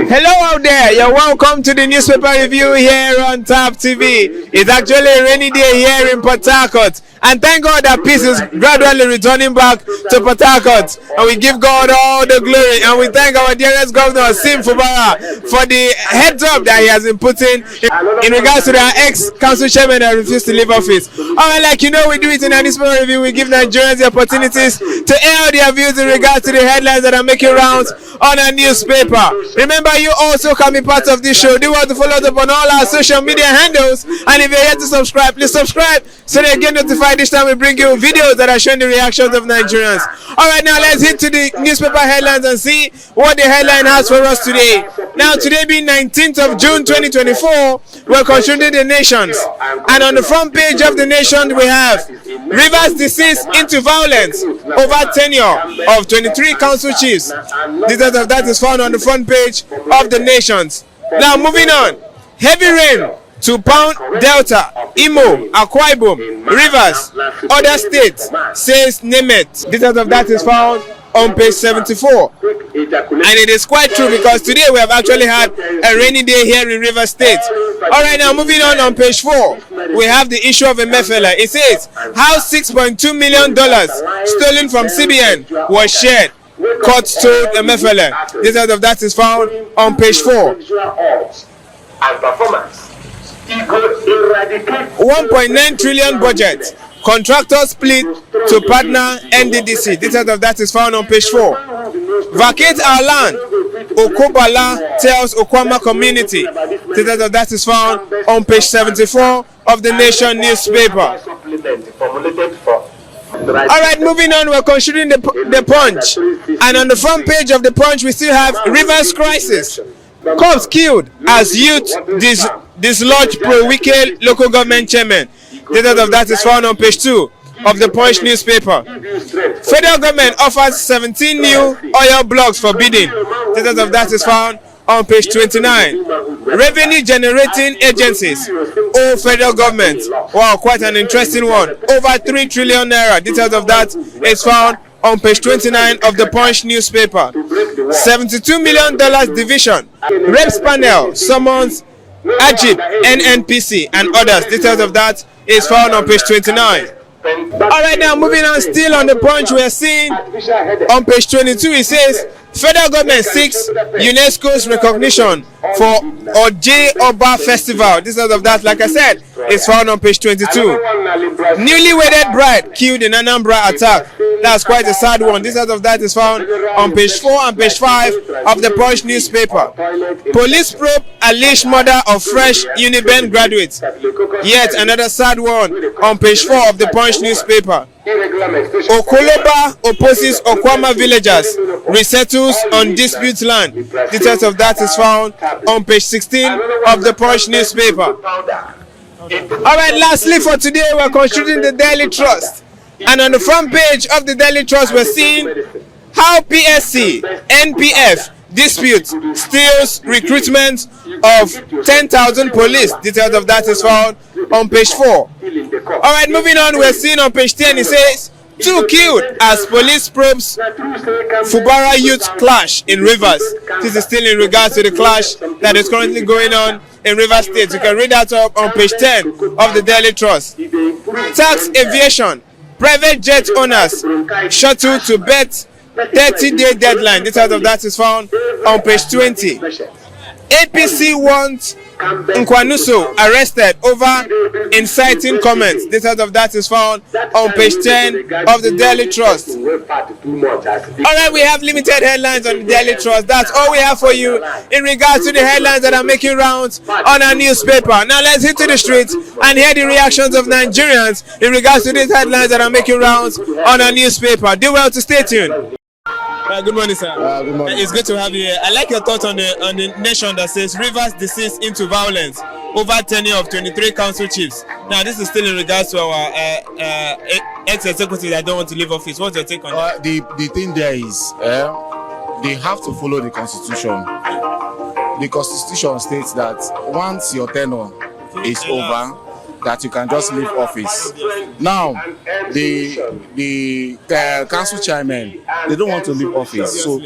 Hello out there, you're welcome to the newspaper review here on Tap TV. It's actually a rainy day here in Port Harcourt, and thank God that peace is gradually returning back to Port Harcourt, and we give God all the glory, and we thank our dearest governor, Sim Fubara, for the heads up that he has been putting in regards to the ex-council chairman that refused to leave office. Alright, like you know, we do it in a newspaper review. We give Nigerians the opportunities to air their views in regards to the headlines that are making rounds on a newspaper. Remember, you also can be part of this show. Do want to follow us up on all our social media handles, and if you're yet to subscribe, please subscribe so that you get notified each time we bring you videos that are showing the reactions of Nigerians. Alright, now let's hit to the newspaper headlines and see what the headline has for us today. Now, today being 19th of June 2024, we're considering the nations, and on the front page of the nation we have Rivers deceased into violence over tenure of 23 council chiefs. Details of that is found on the front page of the nations. Now moving on, heavy rain to pound Delta, Imo, Akwa Ibom, Rivers, other states, says Nemet. Details of that is found on page 74. And it is quite true, because today we have actually had a rainy day here in Rivers State. Alright, now moving on page 4, we have the issue of Emefiele. It says how $6.2 million stolen from CBN was shared. Court told Emefiele. Details of that is found on page 4. 1.9 trillion budget. Contractors split to partner NDDC. Details of that is found on page 4. Vacate our land. Okobala tells Okwama community. Details of that is found on page 74 of the Nation newspaper. Alright, moving on, we're considering the Punch. And on the front page of the Punch, we still have Rivers crisis. Cops killed as youth dislodge pro-Wike local government chairman. Details of that is found on page 2 of the Punch newspaper. Federal government offers 17 new oil blocks for bidding. Details of that is found on page 29. Revenue generating agencies owe federal government. Wow, quite an interesting one. Over 3 trillion naira. Details of that is found on page 29 of the Punch newspaper. $72 million division. Reps panel summons Ajib, NNPC and others. Details of that is found on page 29. Alright, now moving on, still on the Punch, we are seeing on page 22, it says federal government seeks UNESCO's recognition for Oje Oba Festival. Details of that, like I said, is found on page 22. Newly wedded bride killed in Anambra attack. That's quite a sad one. Details of that is found on page 4 and page 5 of the Punch newspaper. Police probe alleged murder of fresh Uniben graduates. Yet another sad one on page 4 of the Punch newspaper. Okoloba opposes Okwama villagers, resettles on dispute land. Details of that is found on page 16 of the Punch newspaper. Alright, lastly for today, we're considering the Daily Trust. And on the front page of the Daily Trust, we're seeing how PSC, NPF dispute steals recruitment of 10,000 police. Details of that is found on page 4. Alright, moving on, we're seeing on page 10, it says 2 killed as police probes Fubara youth clash in Rivers. This is still in regards to the clash that is currently going on in Rivers State. You can read that up on page 10 of the Daily Trust. Tax aviation. Private jet owners shuttle to bet 30-day deadline. Details of that is found on page 20. APC wants Nkwanuso arrested over inciting comments. Details of that is found on page 10 of the Daily Trust. Alright, we have limited headlines on the Daily Trust. That's all we have for you in regards to the headlines that are making rounds on our newspaper. Now let's hit to the streets and hear the reactions of Nigerians in regards to these headlines that are making rounds on our newspaper. Do well to stay tuned. Good morning, sir. Good morning. It's good to have you here. I like your thoughts on the nation that says Rivers deceased into violence over tenure of 23 council chiefs. Now, this is still in regards to our ex-executives that don't want to leave office. What's your take on that? The thing there is, they have to follow the constitution. The constitution states that once your tenure is over, that you can just leave office. Now, the council chairman, they don't want to leave office, so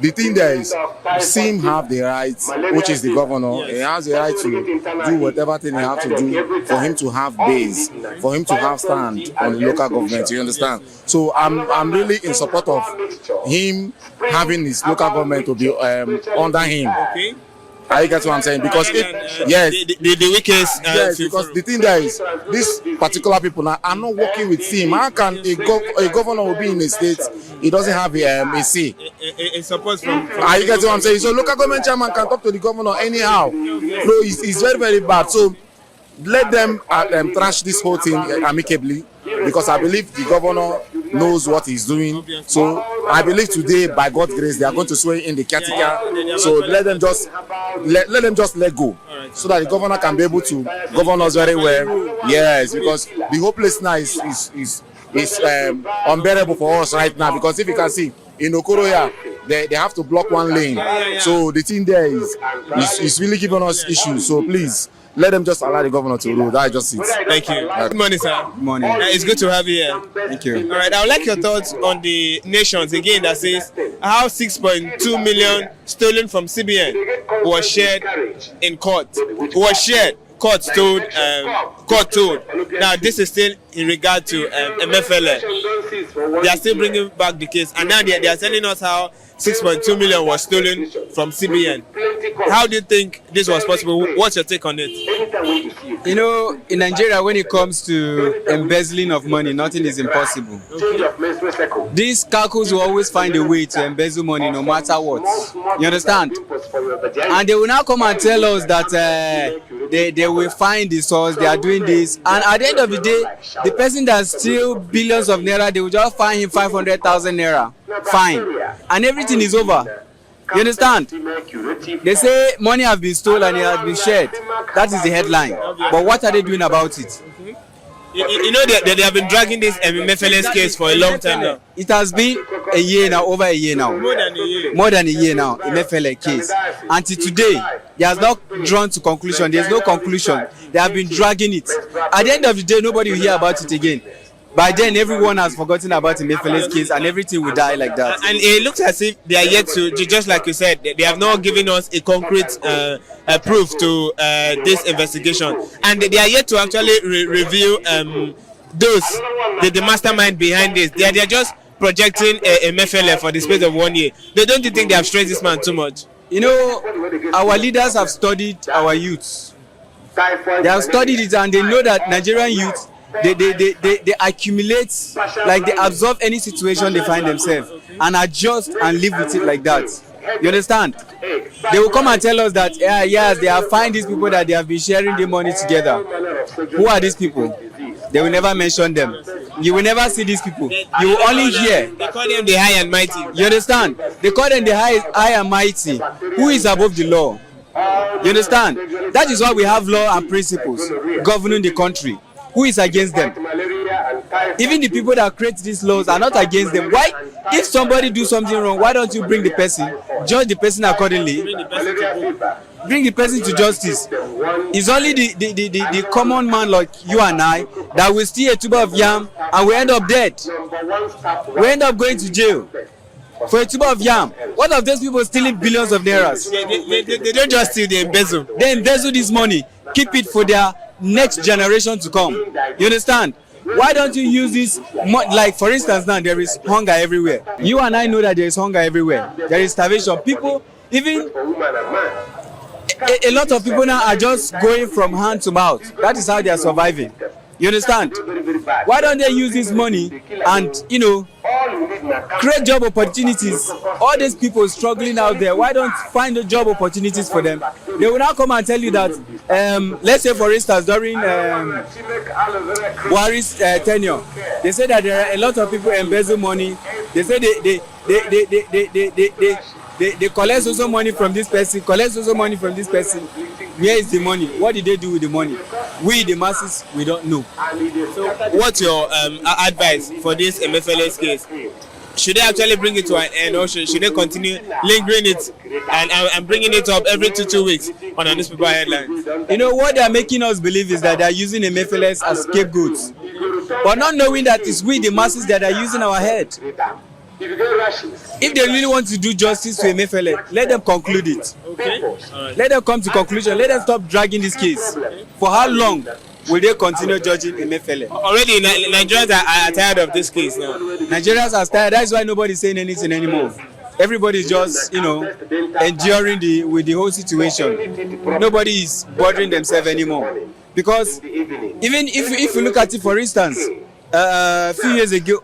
the thing there is, Sim have the rights, which is the governor. He has the right to do whatever thing he has to do for him to have base, for him to have stand on the local government. You understand? So I'm really in support of him having his local government to be under him. Okay. I get what I'm saying, because yes, the weakest. Yes, because the thing there is, these particular people now are not working with Sim. How can a governor will be in a state he doesn't have a say? A support from You get what I'm saying? So local government chairman can talk to the governor anyhow. No, it's very, very bad. So let them trash this whole thing amicably, because I believe the governor knows what he's doing. So I believe today, by God's grace, they are going to swear in the caretaker. So let them just let go, so that the governor can be able to govern us very well. Yes, because the whole place now is unbearable for us right now. Because if you can see in Okoroya, they have to block one lane. So the thing there is really giving us issues. So please, let them just allow the governor to rule. That's just it. Thank you. Good morning, sir. Good morning. It's good to have you here. Thank you. All right, I would like your thoughts on the nations again that says how 6.2 million stolen from CBN was shared in court. Was shared. Court told. Now this is still in regard to MFLA. They are still bringing back the case, and now they are telling us how 6.2 million was stolen from CBN. How do you think this was possible? What's your take on it? You know, in Nigeria, when it comes to embezzling of money, nothing is impossible. These calculs will always find a way to embezzle money no matter what. You understand? And they will now come and tell us that they will find the source, they are doing this. And at the end of the day, the person that steals billions of naira, they will just fine him 500,000 naira. Fine. And everything is over. You understand? They say money has been stolen and it has been shared. That is the headline. But what are they doing about it? You know they have been dragging this MFLS case for a long time now. It has been a year now, over a year now. More than a year. More than a year now, MFLS case. Until today, they has not drawn to conclusion. There's no conclusion. They have been dragging it. At the end of the day, nobody will hear about it again. By then, everyone has forgotten about the Michelin case and everything will die like that. And it looks as if they are yet to, just like you said, they have not given us a concrete proof to this investigation. And they are yet to actually reveal the mastermind behind this. They are just projecting a Mefele for the space of 1 year. Don't you think they have stressed this man too much? You know, our leaders have studied our youths. They have studied it and they know that Nigerian youth, they accumulate, like they absorb any situation they find themselves and adjust and live with it like that. You understand? They will come and tell us that yes, they have find these people that they have been sharing the money together. Who are these people? They will never mention them. You will never see these people. You will only hear. They call them the high and mighty. You understand? They call them the high and mighty. Who is above the law? You understand? That is why we have law and principles governing the country. Who is against them? Even the people that create these laws are not against them. Why? If somebody do something wrong, why don't you bring the person, judge the person accordingly, bring the person to justice? It's only the common man like you and I that will steal a tuber of yam and we end up dead. We end up going to jail for a tuber of yam. What of those people stealing billions of nairas? They don't just steal, they embezzle. They embezzle this money, keep it for their next generation to come. You understand? Why don't you use this? Like for instance, now there is hunger everywhere. You and I know that there is hunger everywhere. There is starvation. People, even a lot of people now are just going from hand to mouth. That is how they are surviving. You understand? Why don't they use this money and, you know, create job opportunities? All these people struggling out there, why don't find the job opportunities for them? They will now come and tell you that, let's say for instance, during Buhari's tenure, they say that there are a lot of people embezzle money. They say they collect also money from this person, collect also money from this person. Where is the money? What did they do with the money? We, the masses, we don't know. So, what's your advice for this MFLS case? Should they actually bring it to an end, or should they continue lingering it and bringing it up every 2 weeks on a newspaper headlines? You know, what they are making us believe is that they are using MFLS as scapegoats, but not knowing that it's we, the masses, that are using our head. If they really want to do justice to Emefiele, let them conclude it. Okay. All right. Let them come to conclusion. Let them stop dragging this case. For how long will they continue judging Emefiele? Already, Nigerians are tired of this case now. Nigerians are tired. That's why nobody's saying anything anymore. Everybody's just, enduring with the whole situation. Nobody is bothering themselves anymore. Because even if you look at it, for instance, a few years ago,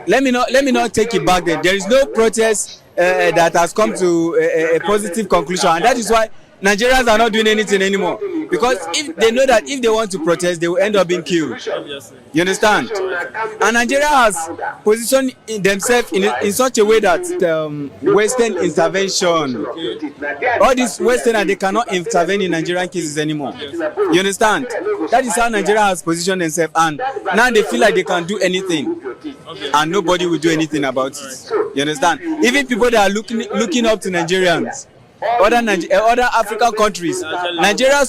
let me not take it back then. There is no protest that has come to a positive conclusion, and that is why Nigerians are not doing anything anymore. Because if they know that if they want to protest, they will end up being killed. You understand? And Nigeria has positioned themselves in such a way that Western intervention, all these Westerners, they cannot intervene in Nigerian cases anymore. You understand? That is how Nigeria has positioned themselves, and now they feel like they can do anything, and nobody will do anything about it. You understand? Even people that are looking up to Nigerians, other African countries, Nigeria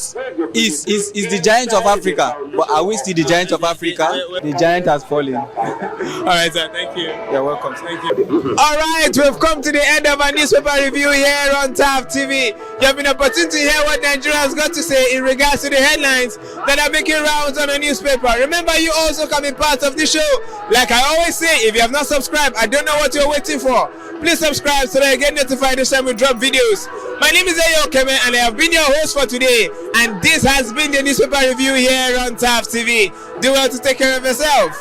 is the giant of Africa, but are we still the giant of Africa? The giant has fallen. All right, sir. Thank you. You're welcome. Thank you. All right, we've come to the end of our newspaper review here on TAF TV. You have been opportunity to hear what Nigerians got to say in regards to the headlines that are making rounds on the newspaper. Remember, you also can be part of the show. Like I always say, if you have not subscribed, I don't know what you're waiting for. Please subscribe so that you get notified each time we drop videos. My name is Ayo Keme, and I have been your host for today. And this has been the newspaper review here on TAF TV. Do well to take care of yourself.